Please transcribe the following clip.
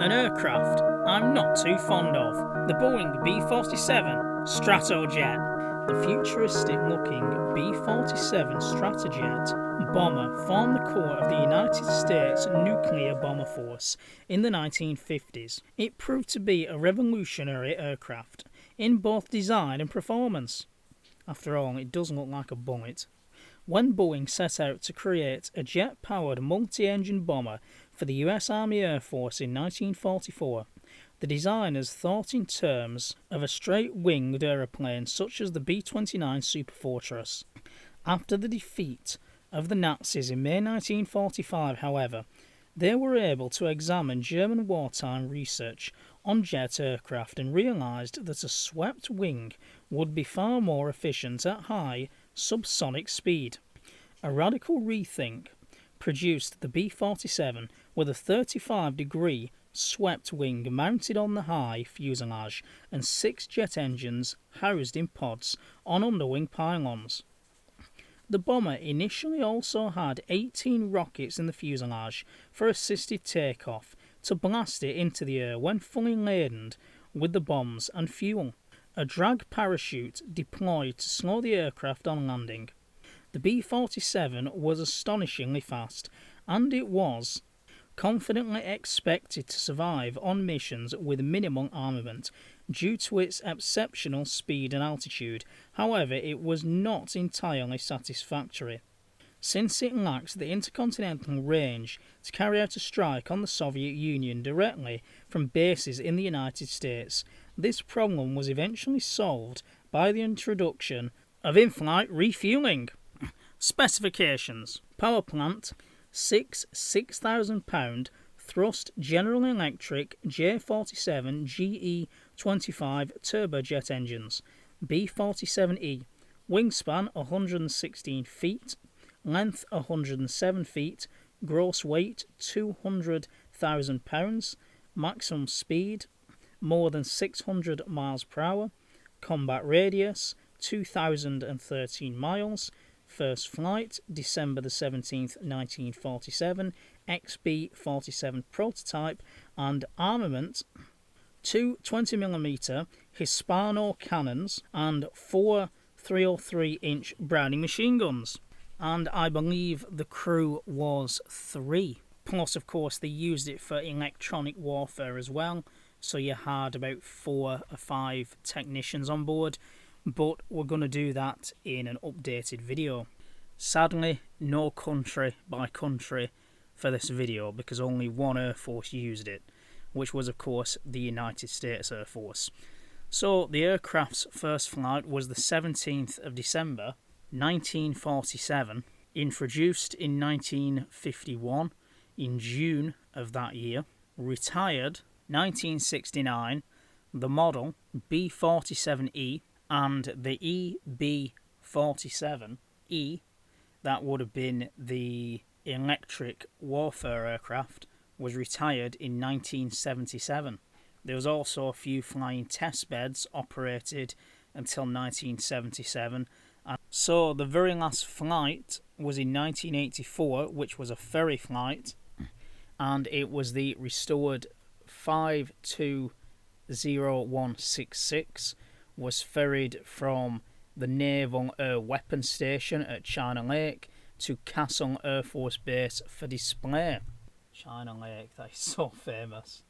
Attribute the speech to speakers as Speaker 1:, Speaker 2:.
Speaker 1: An aircraft I'm not too fond of, the Boeing B-47 Stratojet. The futuristic-looking B-47 Stratojet bomber formed the core of the United States nuclear bomber force in the 1950s. It proved to be a revolutionary aircraft in both design and performance. After all, it does look like a bullet. When Boeing set out to create a jet-powered multi-engine bomber for the US Army Air Force in 1944, the designers thought in terms of a straight-winged aeroplane such as the B-29 Superfortress. After the defeat of the Nazis in May 1945, however, they were able to examine German wartime research on jet aircraft and realised that a swept wing would be far more efficient at high subsonic speed. A radical rethink produced the B-47 with a 35-degree swept wing mounted on the high fuselage and 6 jet engines housed in pods on underwing pylons. The bomber initially also had 18 rockets in the fuselage for assisted takeoff to blast it into the air when fully laden with the bombs and fuel. A drag parachute deployed to slow the aircraft on landing. The B-47 was astonishingly fast, and it was confidently expected to survive on missions with minimal armament due to its exceptional speed and altitude. However, it was not entirely satisfactory, since it lacked the intercontinental range to carry out a strike on the Soviet Union directly from bases in the United States. This problem was eventually solved by the introduction of in-flight refueling. Specifications: power plant, 6 6,000-pound thrust General Electric J47 GE25 turbojet engines. B-47E, wingspan 116 feet, length 107 feet, gross weight 200,000 pounds, maximum speed more than 600 miles per hour, combat radius 2,013 miles, first flight December the 17th 1947, XB-47 prototype, and armament 2 20mm Hispano cannons and 4 303-inch Browning machine guns. And I believe the crew was 3. Plus, of course, they used it for electronic warfare as well, so you had about 4 or 5 technicians on board, but we're going to do that in an updated video. Sadly, no country by country for this video, because only one Air Force used it, which was, of course, the United States Air Force. So, the aircraft's first flight was the 17th of December 1947, introduced in 1951, in June of that year, retired 1969, the model B-47E, and the EB-47E, that would have been the electric warfare aircraft, was retired in 1977. There was also a few flying test beds operated until 1977. So the very last flight was in 1984, which was a ferry flight, and it was the restored 520166, was ferried from the Naval Air Weapons Station at China Lake to Castle Air Force Base for display. China Lake, that is so famous.